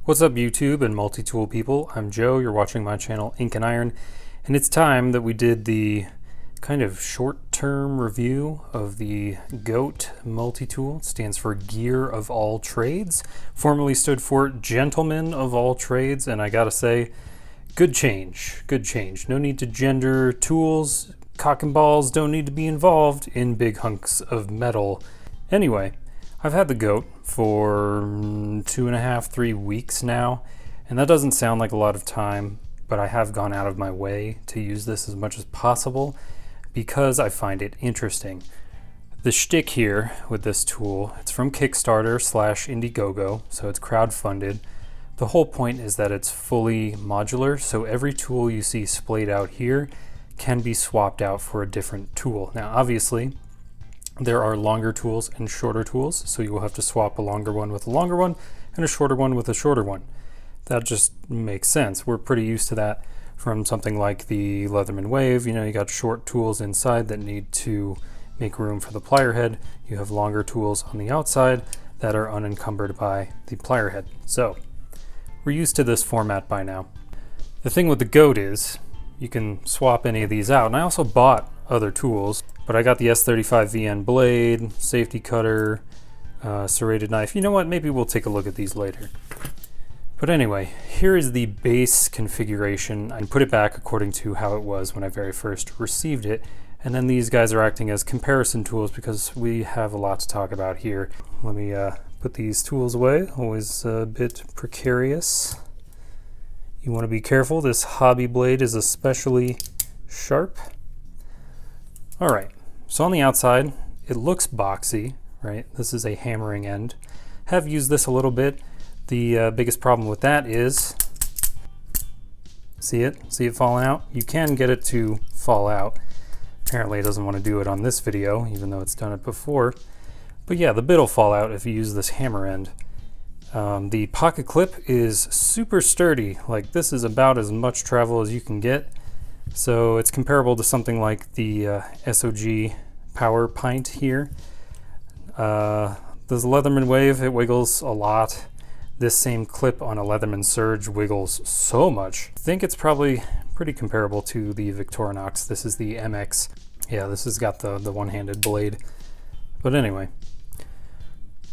What's up YouTube and multi-tool people? I'm Joe, you're watching my channel Ink&Iron, and it's time that we did the kind of short-term review of the GOAT multi-tool. It stands for Gear of All Trades, formerly stood for Gentlemen of All Trades, and I gotta say, good change, good change. No need to gender tools, cock and balls don't need to be involved in big hunks of metal. Anyway, I've had the GOAT for 2.5, 3 weeks now, and that doesn't sound like a lot of time, but I have gone out of my way to use this as much as possible because I find it interesting. The shtick here with this tool, it's from Kickstarter/Indiegogo, so it's crowdfunded. The whole point is that it's fully modular, so every tool you see splayed out here can be swapped out for a different tool. Now obviously, there are longer tools and shorter tools, so you will have to swap a longer one with a longer one and a shorter one with a shorter one. That just makes sense. We're pretty used to that from something like the Leatherman Wave. You know, you got short tools inside that need to make room for the plier head. You have longer tools on the outside that are unencumbered by the plier head. So we're used to this format by now. The thing with the GOAT is you can swap any of these out. And I also bought other tools, but I got the S35VN blade, safety cutter, serrated knife. You know what? Maybe we'll take a look at these later. But anyway, here is the base configuration. I put it back according to how it was when I very first received it. And then these guys are acting as comparison tools because we have a lot to talk about here. Let me put these tools away. Always a bit precarious. You want to be careful. This hobby blade is especially sharp. All right, so on the outside, it looks boxy, right? This is a hammering end. Have used this a little bit. The biggest problem with that is, see it falling out? You can get it to fall out. Apparently it doesn't want to do it on this video, even though it's done it before. But yeah, the bit will fall out if you use this hammer end. The pocket clip is super sturdy. Like, this is about as much travel as you can get. So it's comparable to something like the SOG Power Pint here. This Leatherman Wave, it wiggles a lot. This same clip on a Leatherman Surge wiggles so much. I think it's probably pretty comparable to the Victorinox. This is the MX. Yeah, this has got the one-handed blade. But anyway.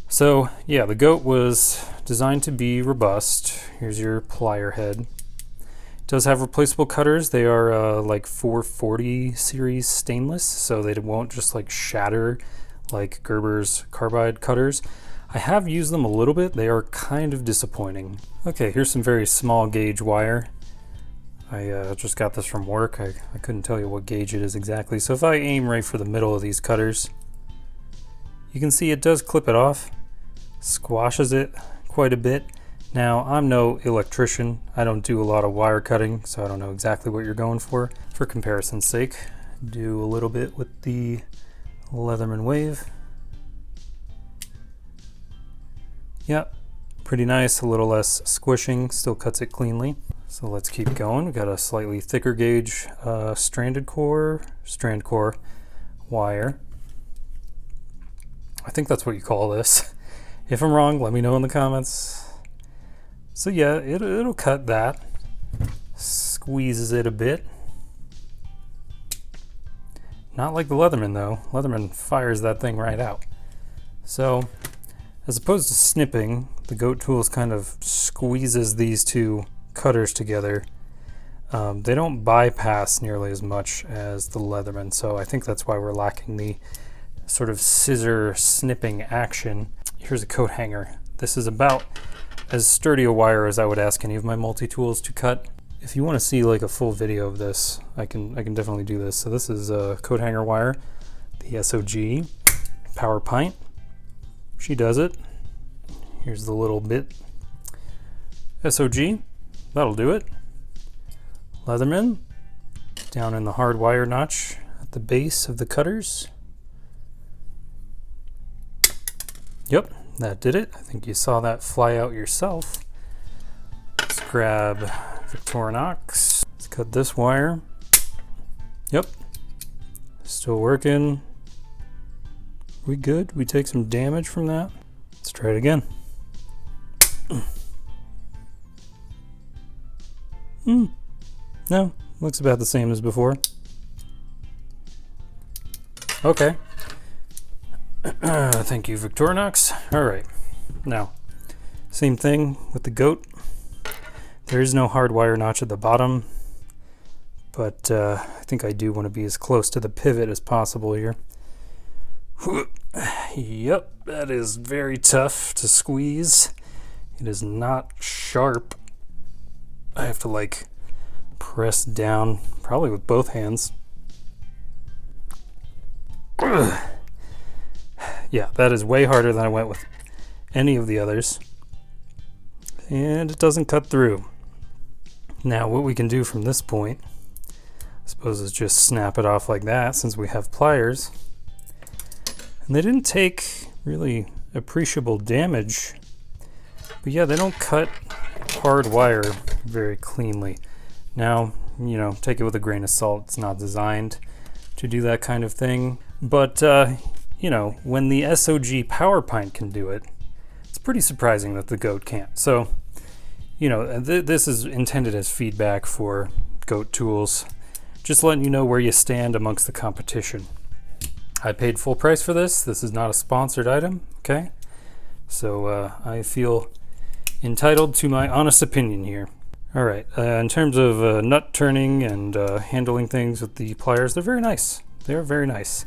So yeah, the GOAT was designed to be robust. Here's your plier head. It does have replaceable cutters. They are like 440 series stainless, so they won't just like shatter like Gerber's carbide cutters. I have used them a little bit. They are kind of disappointing. Okay, here's some very small gauge wire. I just got this from work. I couldn't tell you what gauge it is exactly. So if I aim right for the middle of these cutters, you can see it does clip it off, squashes it quite a bit. Now, I'm no electrician. I don't do a lot of wire cutting, so I don't know exactly what you're going for. For comparison's sake, do a little bit with the Leatherman Wave. Yep, pretty nice, a little less squishing, still cuts it cleanly. So let's keep going. We've got a slightly thicker gauge strand core wire. I think that's what you call this. If I'm wrong, let me know in the comments. So yeah, it'll cut that, squeezes it a bit. Not like the Leatherman though. Leatherman fires that thing right out. So as opposed to snipping, the GOAT tools kind of squeezes these two cutters together. They don't bypass nearly as much as the Leatherman, so I think that's why we're lacking the sort of scissor snipping action. Here's a coat hanger. This is about as sturdy a wire as I would ask any of my multi-tools to cut. If you want to see like a full video of this, I can definitely do this. So this is a coat hanger wire, the SOG Power Pint. She does it. Here's the little bit. SOG, that'll do it. Leatherman, down in the hard wire notch at the base of the cutters. Yep, that did it. I think you saw that fly out yourself. Let's grab Victorinox. Let's cut this wire. Yep, still working. We good? We take some damage from that? Let's try it again. No, looks about the same as before. Okay. Thank you, Victorinox. All right. Now, same thing with the goat. There is no hard wire notch at the bottom, but I think I do want to be as close to the pivot as possible here. Yep, that is very tough to squeeze. It is not sharp. I have to like press down, probably with both hands. Yeah, that is way harder than I went with any of the others. And it doesn't cut through. Now what we can do from this point, I suppose, is just snap it off like that, since we have pliers. And they didn't take really appreciable damage. But yeah, they don't cut hard wire very cleanly. Now, you know, take it with a grain of salt. It's not designed to do that kind of thing. But, you know, when the SOG Power Pint can do it, it's pretty surprising that the goat can't. So, you know, this is intended as feedback for goat tools. Just letting you know where you stand amongst the competition. I paid full price for this. This is not a sponsored item, okay? So I feel entitled to my honest opinion here. All right, in terms of nut turning and handling things with the pliers, they're very nice. They're very nice.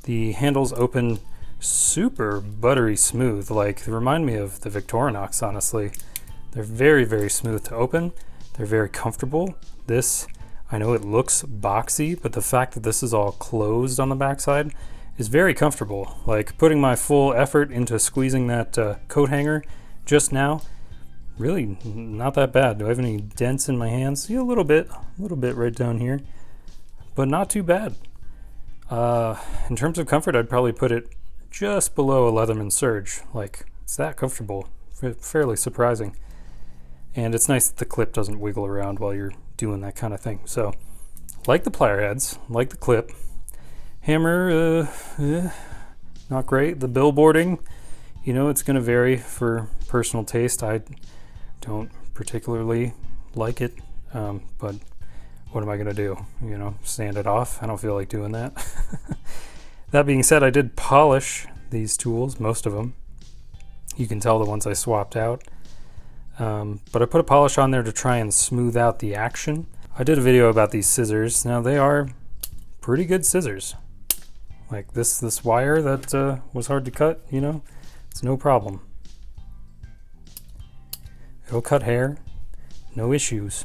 The handles open super buttery smooth. Like, they remind me of the Victorinox, honestly. They're very, very smooth to open. They're very comfortable. This, I know it looks boxy, but the fact that this is all closed on the backside is very comfortable. Like, putting my full effort into squeezing that coat hanger just now, really not that bad. Do I have any dents in my hands? Yeah, a little bit right down here, but not too bad. In terms of comfort, I'd probably put it just below a Leatherman Surge. Like, it's that comfortable, fairly surprising. And it's nice that the clip doesn't wiggle around while you're doing that kind of thing. So, like the plier heads, like the clip. Hammer, not great. The billboarding, you know, it's going to vary for personal taste. I don't particularly like it, but what am I going to do? You know, sand it off? I don't feel like doing that. That being said, I did polish these tools, most of them. You can tell the ones I swapped out. But I put a polish on there to try and smooth out the action. I did a video about these scissors. Now, they are pretty good scissors. Like this wire that was hard to cut, you know, it's no problem. It'll cut hair, no issues.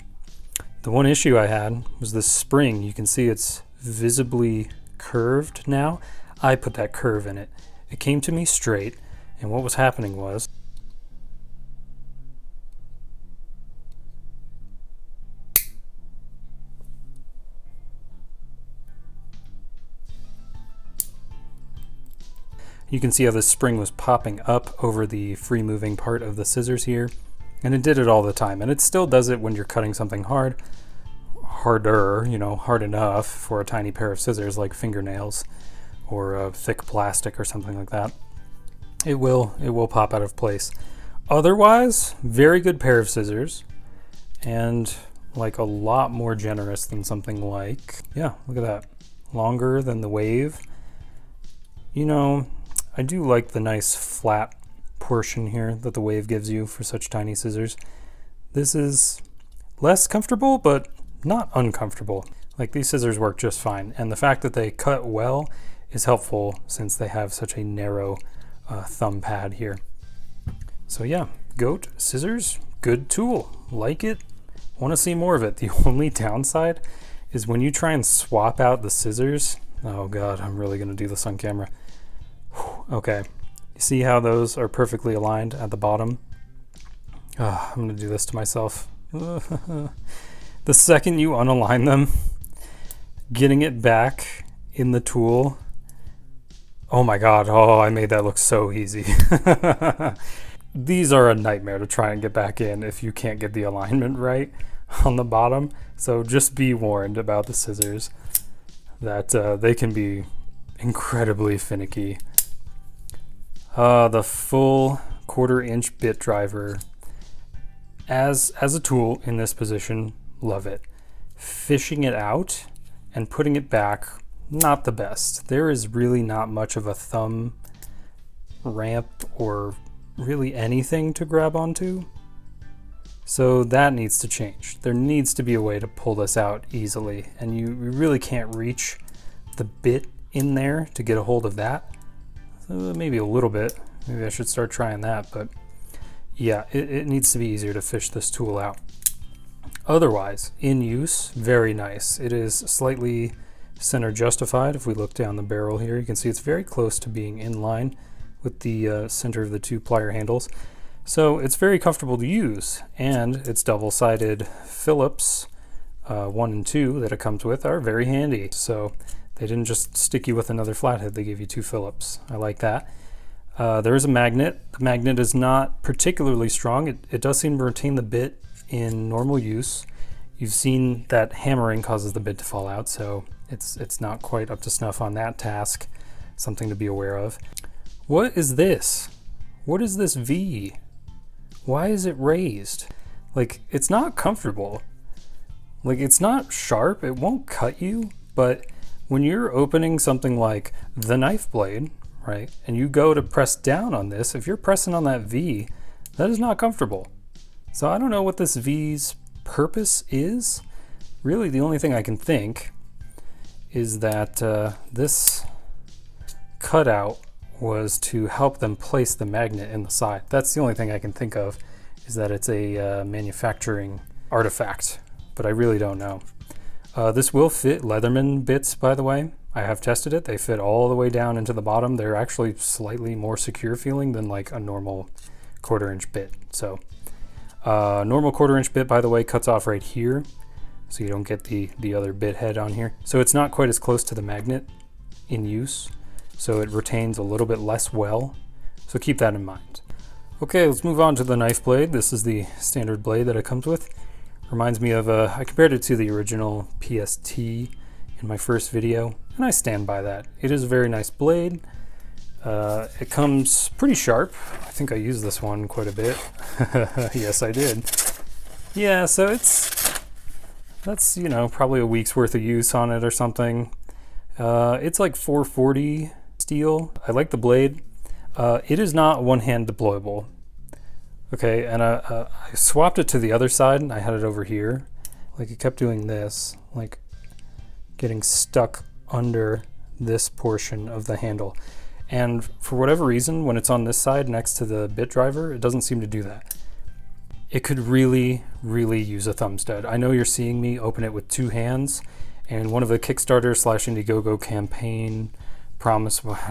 The one issue I had was this spring. You can see it's visibly curved now. I put that curve in it. It came to me straight, and what was happening was you can see how this spring was popping up over the free moving part of the scissors here. And it did it all the time. And it still does it when you're cutting something harder, you know, hard enough for a tiny pair of scissors like fingernails or thick plastic or something like that. It will pop out of place. Otherwise, very good pair of scissors, and like a lot more generous than something like, yeah, look at that. Longer than the Wave. You know, I do like the nice flat portion here that the Wave gives you for such tiny scissors. This is less comfortable, but not uncomfortable. Like, these scissors work just fine, and the fact that they cut well is helpful since they have such a narrow thumb pad here. So yeah, goat scissors, good tool, like it, want to see more of it. The only downside is when you try and swap out the scissors. Oh god, I'm really gonna do this on camera. Okay, you see how those are perfectly aligned at the bottom? I'm gonna do this to myself. The second you unalign them, getting it back in the tool, oh my god, oh, I made that look so easy. These are a nightmare to try and get back in if you can't get the alignment right on the bottom. So just be warned about the scissors, that they can be incredibly finicky. The full 1/4 inch bit driver as a tool in this position, love it. Fishing it out and putting it back, not the best. There is really not much of a thumb ramp or really anything to grab onto. So that needs to change. There needs to be a way to pull this out easily, and you really can't reach the bit in there to get a hold of that. So maybe a little bit. Maybe I should start trying that, but yeah, it needs to be easier to fish this tool out. Otherwise, in use, very nice. It is slightly center justified. If we look down the barrel here, you can see it's very close to being in line with the center of the two plier handles. So it's very comfortable to use, and its double-sided Phillips 1 and 2 that it comes with are very handy. So they didn't just stick you with another flathead, they gave you 2 Phillips. I like that. There is a magnet. The magnet is not particularly strong. It does seem to retain the bit in normal use. You've seen that hammering causes the bit to fall out, so it's not quite up to snuff on that task. Something to be aware of. What is this? What is this V? Why is it raised? Like, it's not comfortable. Like, it's not sharp, it won't cut you, but when you're opening something like the knife blade, right, and you go to press down on this, if you're pressing on that V, that is not comfortable. So I don't know what this V's purpose is. Really, the only thing I can think is that this cutout was to help them place the magnet in the side. That's the only thing I can think of, is that it's a manufacturing artifact, but I really don't know. This will fit Leatherman bits, by the way. I have tested it. They fit all the way down into the bottom. They're actually slightly more secure feeling than like a normal 1/4 inch bit. So normal 1/4 inch bit, by the way, cuts off right here, so you don't get the other bit head on here. So it's not quite as close to the magnet in use, so it retains a little bit less well. So keep that in mind. Okay, let's move on to the knife blade. This is the standard blade that it comes with. Reminds me of, I compared it to the original PST in my first video, and I stand by that. It is a very nice blade. It comes pretty sharp. I think I used this one quite a bit. Yes, I did. Yeah, so that's, you know, probably a week's worth of use on it or something. It's like 440 steel. I like the blade. It is not one-hand deployable. Okay, and I swapped it to the other side, and I had it over here. Like, it kept doing this, like getting stuck under this portion of the handle. And for whatever reason, when it's on this side next to the bit driver, it doesn't seem to do that. It could really, really use a thumb stud. I know you're seeing me open it with 2 hands, and one of the Kickstarter / Indiegogo campaign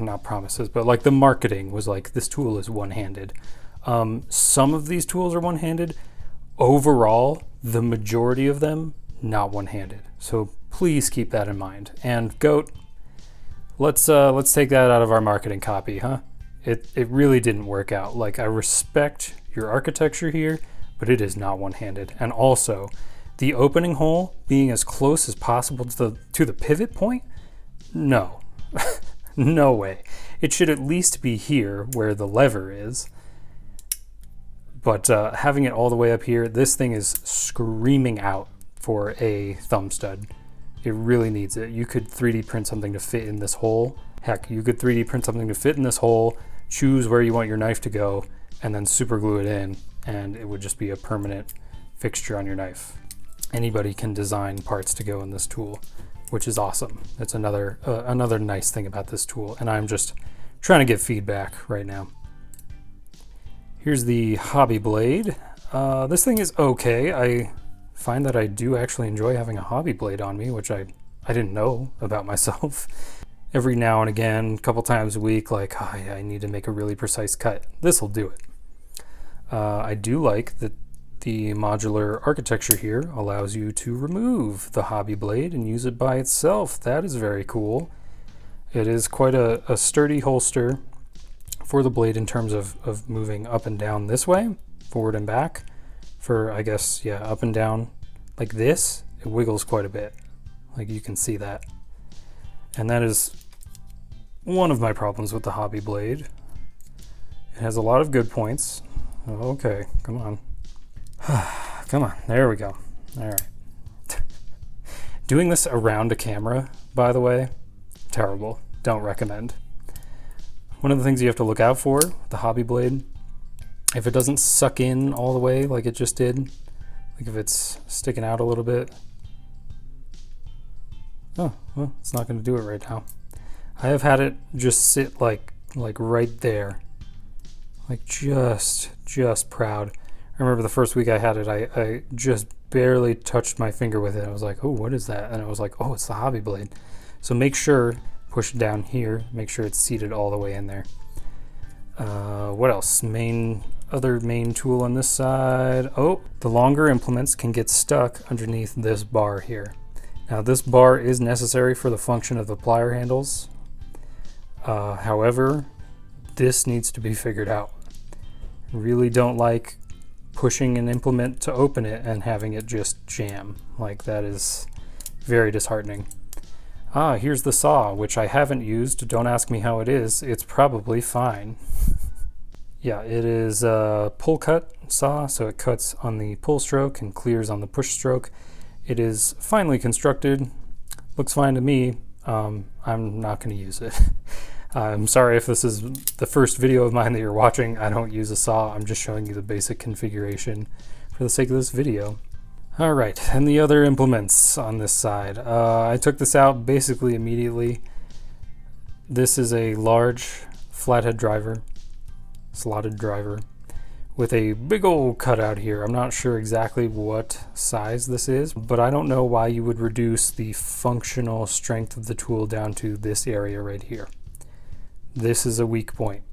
not promises, but like the marketing was like, this tool is one-handed. Some of these tools are one-handed. Overall, the majority of them, not one-handed. So please keep that in mind. And Goat, let's take that out of our marketing copy, huh? It really didn't work out. Like, I respect your architecture here, but it is not one-handed. And also, the opening hole being as close as possible to the pivot point? No. No way. It should at least be here where the lever is. But having it all the way up here, this thing is screaming out for a thumb stud. It really needs it. You could 3D print something to fit in this hole. Heck, you could 3D print something to fit in this hole, choose where you want your knife to go, and then super glue it in, and it would just be a permanent fixture on your knife. Anybody can design parts to go in this tool, which is awesome. It's another nice thing about this tool, and I'm just trying to get feedback right now. Here's the hobby blade. This thing is okay. I find that I do actually enjoy having a hobby blade on me, which I didn't know about myself. Every now and again, a couple times a week, like, oh, yeah, I need to make a really precise cut. This will do it. I do like that the modular architecture here allows you to remove the hobby blade and use it by itself. That is very cool. It is quite a sturdy holster for the blade in terms of moving up and down this way, forward and back. For, I guess, yeah, up and down like this, it wiggles quite a bit. Like, you can see that. And that is one of my problems with the hobby blade. It has a lot of good points. Okay, come on. Come on, there we go. All right, Doing this around a camera, by the way, terrible. Don't recommend. One of the things you have to look out for, the hobby blade, if it doesn't suck in all the way like it just did, like if it's sticking out a little bit. Oh, well, it's not going to do it right now. I have had it just sit like right there, like just proud. I remember the first week I had it, I just barely touched my finger with it. I was like, oh, what is that? And I was like, oh, it's the hobby blade. So make sure, push it down here, make sure it's seated all the way in there. What else? Other main tool on this side. Oh, the longer implements can get stuck underneath this bar here. Now this bar is necessary for the function of the plier handles. However, this needs to be figured out. Really don't like pushing an implement to open it and having it just jam. Like, that is very disheartening. Here's the saw, which I haven't used. Don't ask me how it is. It's probably fine. Yeah, it is a pull cut saw, so it cuts on the pull stroke and clears on the push stroke. It is finely constructed. Looks fine to me. I'm not going to use it. I'm sorry if this is the first video of mine that you're watching. I don't use a saw. I'm just showing you the basic configuration for the sake of this video. All right, and the other implements on this side. I took this out basically immediately. This is a large flathead driver, slotted driver, with a big old cutout here. I'm not sure exactly what size this is, but I don't know why you would reduce the functional strength of the tool down to this area right here. This is a weak point.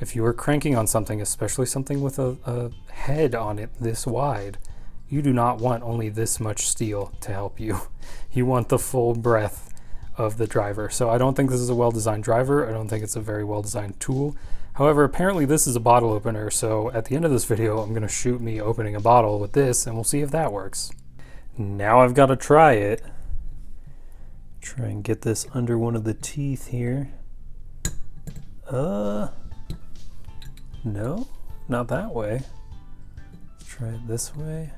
If you are cranking on something, especially something with a head on it this wide, you do not want only this much steel to help you. You want the full breadth of the driver. So I don't think this is a well-designed driver. I don't think it's a very well-designed tool. However, apparently this is a bottle opener, so at the end of this video, I'm gonna shoot me opening a bottle with this, and we'll see if that works. Now I've got to try it. Try and get this under one of the teeth here. No, not that way. Let's try it this way.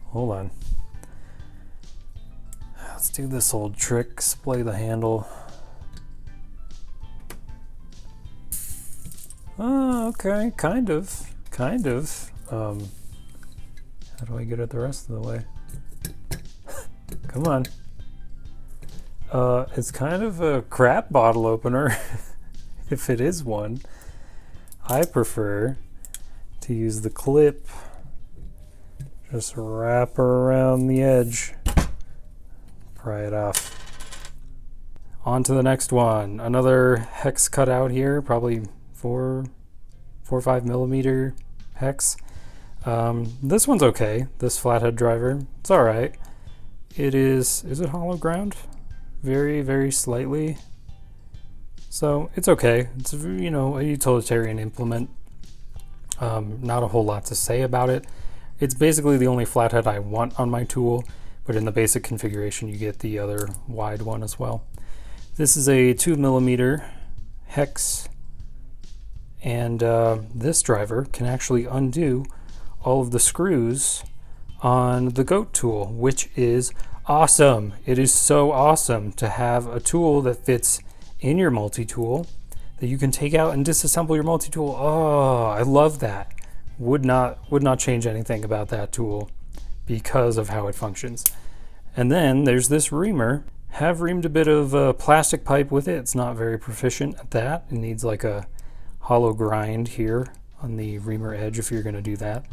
Hold on. Let's do this old trick, splay the handle. Oh, okay, kind of. How do I get it the rest of the way? Come on. It's kind of a crap bottle opener, if it is one. I prefer to use the clip. Just wrap her around the edge. Pry it off. On to the next one. Another hex cutout here, probably 4 or 5 millimeter hex. This one's okay. This flathead driver, it's all right. Is it hollow ground? Very, very slightly. So it's okay. It's, you know, a utilitarian implement. Not a whole lot to say about it. It's basically the only flathead I want on my tool, but in the basic configuration you get the other wide one as well. This is a 2 millimeter hex, and this driver can actually undo all of the screws on the goat tool, which is awesome. It is so awesome to have a tool that fits in your multi-tool that you can take out and disassemble your multi-tool. Oh, I love that. Would not change anything about that tool because of how it functions. And then there's this reamer. Have reamed a bit of plastic pipe with it. It's not very proficient at that. It needs like a hollow grind here on the reamer edge if you're going to do that.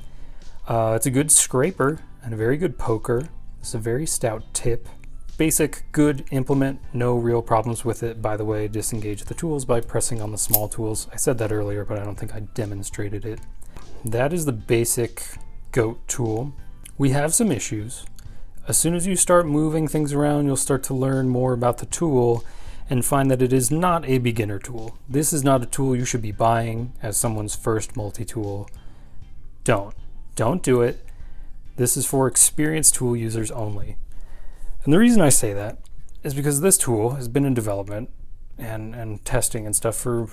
It's a good scraper and a very good poker. It's a very stout tip. Basic, good implement, no real problems with it. By the way, disengage the tools by pressing on the small tools. I said that earlier, but I don't think I demonstrated it. That is the basic goat tool. We have some issues. As soon as you start moving things around, you'll start to learn more about the tool and find that it is not a beginner tool. This is not a tool you should be buying as someone's first multi-tool. Don't do it. This is for experienced tool users only. And the reason I say that is because this tool has been in development and testing and stuff for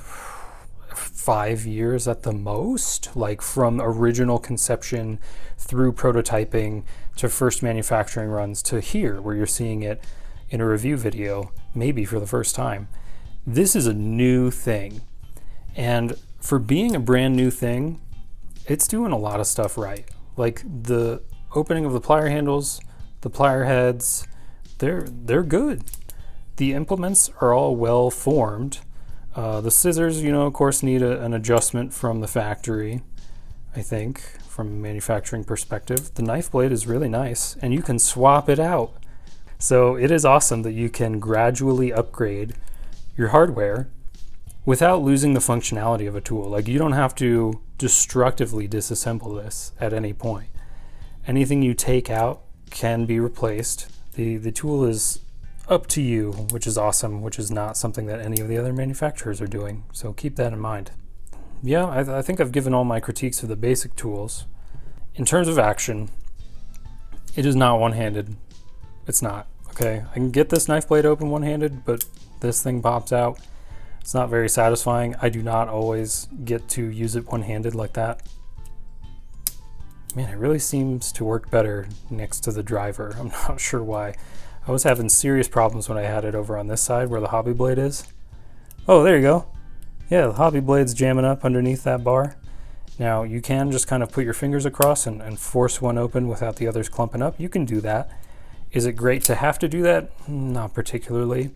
5 years at the most, like from original conception through prototyping to first manufacturing runs to here, where you're seeing it in a review video, maybe for the first time. This is a new thing. And for being a brand new thing, it's doing a lot of stuff right. Like the opening of the plier handles, the plier heads, they're good. The implements are all well formed. The scissors, you know, of course, need an adjustment from the factory, I think, from a manufacturing perspective. The knife blade is really nice, and you can swap it out. So it is awesome that you can gradually upgrade your hardware without losing the functionality of a tool. Like, you don't have to destructively disassemble this at any point. Anything you take out can be replaced. The tool is up to you, which is awesome, which is not something that any of the other manufacturers are doing. So keep that in mind. Yeah, I think I've given all my critiques of the basic tools. In terms of action, it is not one-handed. It's not, okay? I can get this knife blade open one-handed, but this thing pops out. It's not very satisfying. I do not always get to use it one-handed like that. Man, it really seems to work better next to the driver. I'm not sure why. I was having serious problems when I had it over on this side where the hobby blade is. Oh, there you go. Yeah, the hobby blade's jamming up underneath that bar. Now, you can just kind of put your fingers across and force one open without the others clumping up. You can do that. Is it great to have to do that? Not particularly.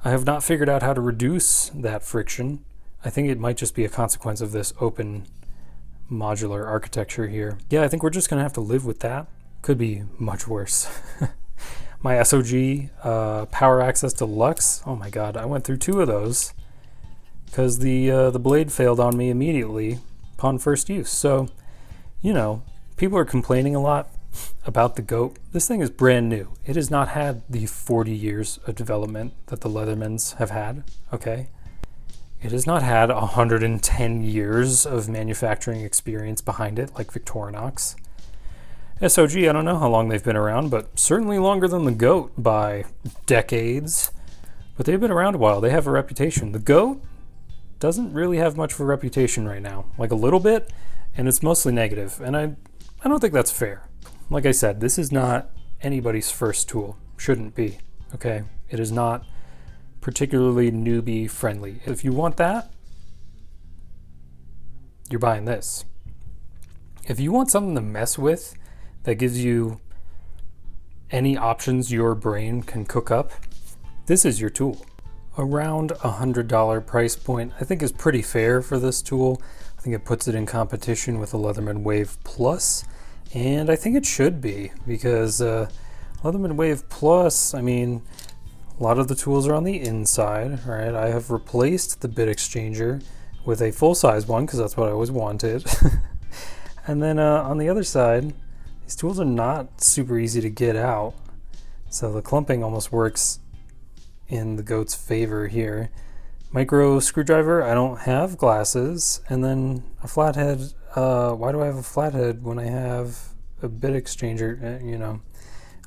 I have not figured out how to reduce that friction. I think it might just be a consequence of this open modular architecture here. Yeah, I think we're just gonna have to live with that. Could be much worse. My SOG Power Access Deluxe, oh my god, I went through 2 of those because the blade failed on me immediately upon first use. So, you know, people are complaining a lot about the GOAT. This thing is brand new. It has not had the 40 years of development that the Leathermans have had, okay? It has not had 110 years of manufacturing experience behind it like Victorinox. SOG, I don't know how long they've been around, but certainly longer than the GOAT by decades. But they've been around a while. They have a reputation. The GOAT doesn't really have much of a reputation right now. Like a little bit, and it's mostly negative. And I don't think that's fair. Like I said, this is not anybody's first tool. Shouldn't be, okay? It is not particularly newbie friendly. If you want that, you're buying this. If you want something to mess with that gives you any options your brain can cook up, this is your tool. Around $100 price point, I think is pretty fair for this tool. I think it puts it in competition with the Leatherman Wave Plus, and I think it should be, because Leatherman Wave Plus, I mean, a lot of the tools are on the inside, right? I have replaced the bit exchanger with a full-size one because that's what I always wanted. And then on the other side, these tools are not super easy to get out. So the clumping almost works in the GOAT's favor here. Micro screwdriver, I don't have glasses. And then a flathead, why do I have a flathead when I have a bit exchanger? You know,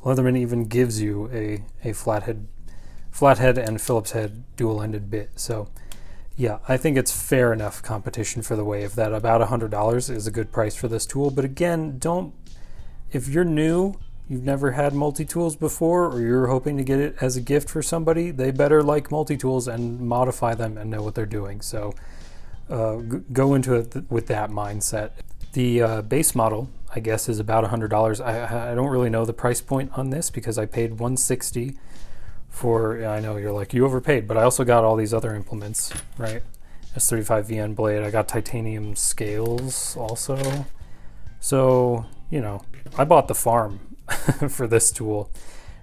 Leatherman even gives you a flathead and Phillips head dual-ended bit. So yeah, I think it's fair enough competition for the Wave that about $100 is a good price for this tool. But again, if you're new, you've never had multi-tools before, or you're hoping to get it as a gift for somebody, they better like multi-tools and modify them and know what they're doing. So go into it with that mindset. The base model, I guess, is about $100. I don't really know the price point on this because I paid $160 for, I know you're like, you overpaid, but I also got all these other implements, right? S35 VN blade, I got titanium scales also. So, you know, I bought the farm for this tool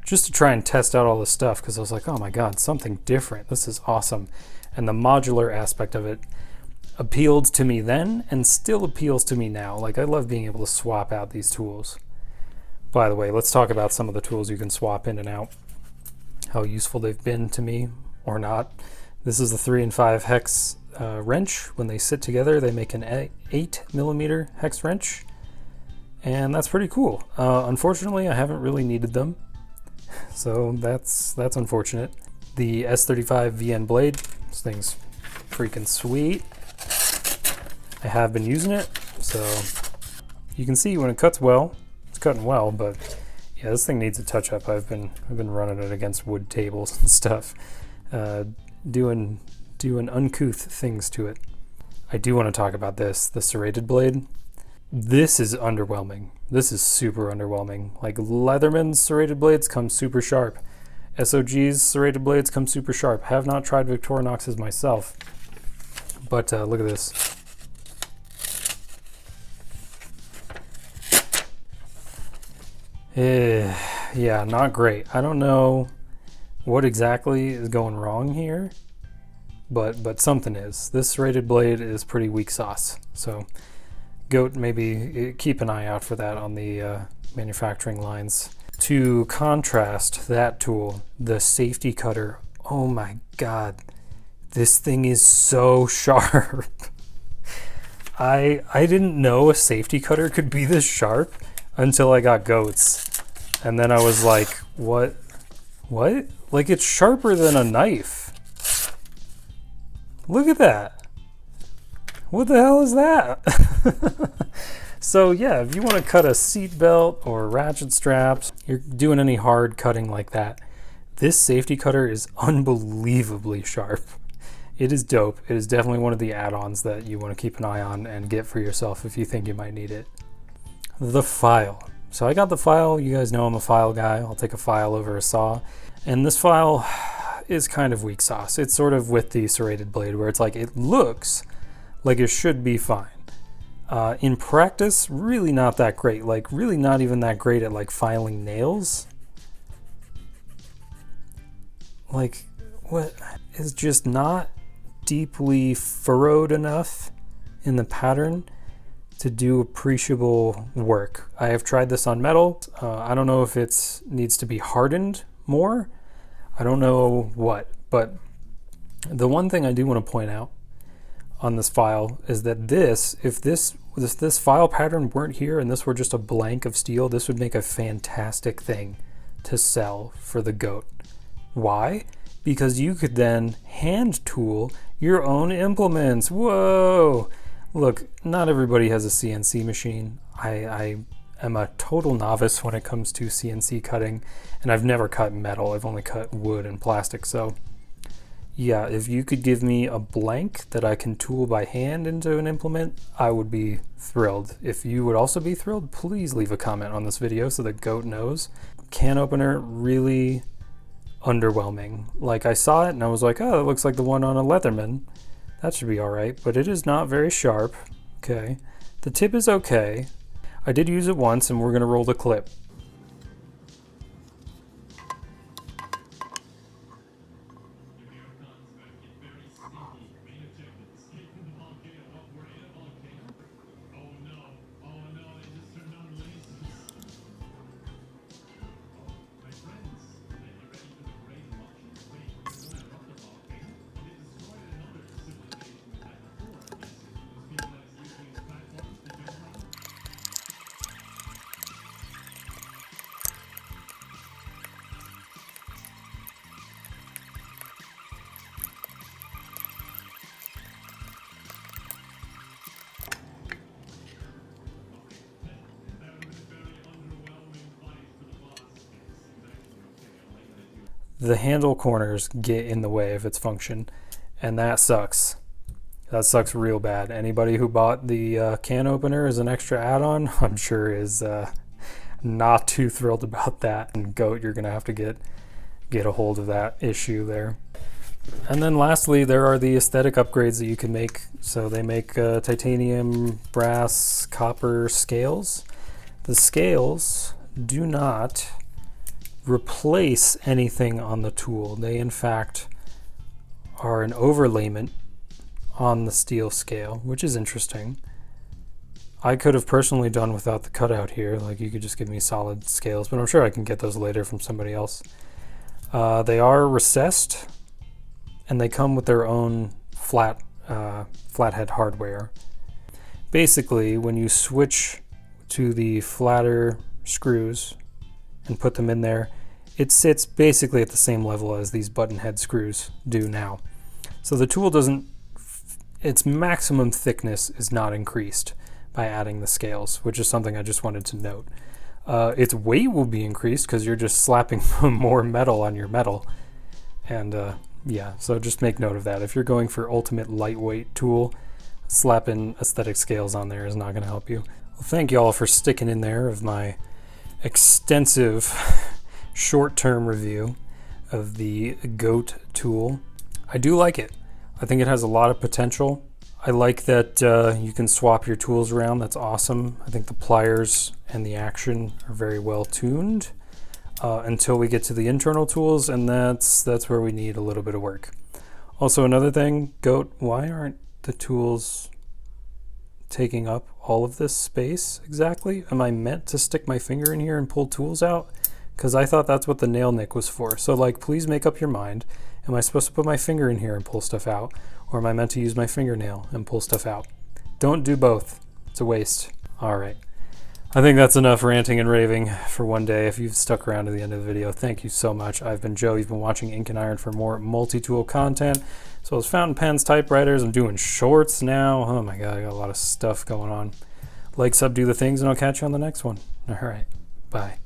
just to try and test out all this stuff because I was like, oh my god, something different. This is awesome. And the modular aspect of it appealed to me then and still appeals to me now. Like, I love being able to swap out these tools. By the way, let's talk about some of the tools you can swap in and out, how useful they've been to me or not. This is the 3 and 5 hex wrench. When they sit together, they make an 8mm hex wrench. And that's pretty cool. Unfortunately, I haven't really needed them, so that's unfortunate. The S35 VN blade, this thing's freaking sweet. I have been using it, so you can see when it cuts well, it's cutting well, but yeah, this thing needs a touch up. I've been running it against wood tables and stuff, doing uncouth things to it. I do want to talk about this, the serrated blade. This is underwhelming. This is super underwhelming. Like Leatherman's serrated blades come super sharp. SOG's serrated blades come super sharp. Have not tried Victorinox's myself, but look at this. Yeah, not great. I don't know what exactly is going wrong here, but something is. This serrated blade is pretty weak sauce. So Goat, maybe keep an eye out for that on the manufacturing lines. To contrast that tool, the safety cutter, oh my god, this thing is so sharp. I didn't know a safety cutter could be this sharp until I got Goats. And then I was like, what? Like, it's sharper than a knife. Look at that. What the hell is that? So yeah, if you want to cut a seat belt or ratchet straps, you're doing any hard cutting like that, this safety cutter is unbelievably sharp. It is dope. It is definitely one of the add-ons that you want to keep an eye on and get for yourself if you think you might need it. The file. So I got the file. You guys know I'm a file guy. I'll take a file over a saw. And this file is kind of weak sauce. It's sort of with the serrated blade where it's like, it looks like it should be fine. In practice, really not that great. Like, really not even that great at like filing nails. Like, what is just not deeply furrowed enough in the pattern to do appreciable work. I have tried this on metal. I don't know if it needs to be hardened more. I don't know what, but the one thing I do want to point out on this file is that if this file pattern weren't here and this were just a blank of steel, this would make a fantastic thing to sell for the Goat. Why? Because you could then hand tool your own implements. Whoa! Look, not everybody has a CNC machine. I am a total novice when it comes to CNC cutting, and I've never cut metal. I've only cut wood and plastic, so yeah, if you could give me a blank that I can tool by hand into an implement, I would be thrilled. If you would also be thrilled, please leave a comment on this video so that Goat knows. Can opener, really underwhelming. Like, I saw it and I was like, oh, it looks like the one on a Leatherman. That should be all right, but it is not very sharp. Okay, the tip is okay. I did use it once and we're gonna roll the clip. The handle corners get in the way of its function, and that sucks. That sucks real bad. Anybody who bought the can opener as an extra add-on, I'm sure is not too thrilled about that. And Goat, you're gonna have to get a hold of that issue there. And then lastly, there are the aesthetic upgrades that you can make. So they make titanium, brass, copper scales. The scales do not replace anything on the tool. They in fact are an overlayment on the steel scale, which is interesting. I could have personally done without the cutout here. Like, you could just give me solid scales, but I'm sure I can get those later from somebody else. They are recessed and they come with their own flathead hardware. Basically, when you switch to the flatter screws and put them in there, it sits basically at the same level as these button head screws do now. So the tool doesn't its maximum thickness is not increased by adding the scales, which is something I just wanted to note. Its weight will be increased because you're just slapping more metal on your metal. And yeah, so just make note of that. If you're going for ultimate lightweight tool, slapping aesthetic scales on there is not going to help you. Well, thank you all for sticking in there of my extensive short-term review of the Goat tool. I do like it. I think it has a lot of potential. I like that you can swap your tools around. That's awesome. I think the pliers and the action are very well tuned until we get to the internal tools, and that's where we need a little bit of work. Also, another thing, Goat, why aren't the tools taking up all of this space exactly? Am I meant to stick my finger in here and pull tools out? Because I thought that's what the nail nick was for. So like, please make up your mind. Am I supposed to put my finger in here and pull stuff out? Or am I meant to use my fingernail and pull stuff out? Don't do both. It's a waste. All right. I think that's enough ranting and raving for one day. If you've stuck around to the end of the video, thank you so much. I've been Joe. You've been watching Ink&Iron for more multi-tool content, as well as fountain pens, typewriters. I'm doing shorts now. Oh my God, I got a lot of stuff going on. Like, sub, do the things, and I'll catch you on the next one. All right. Bye.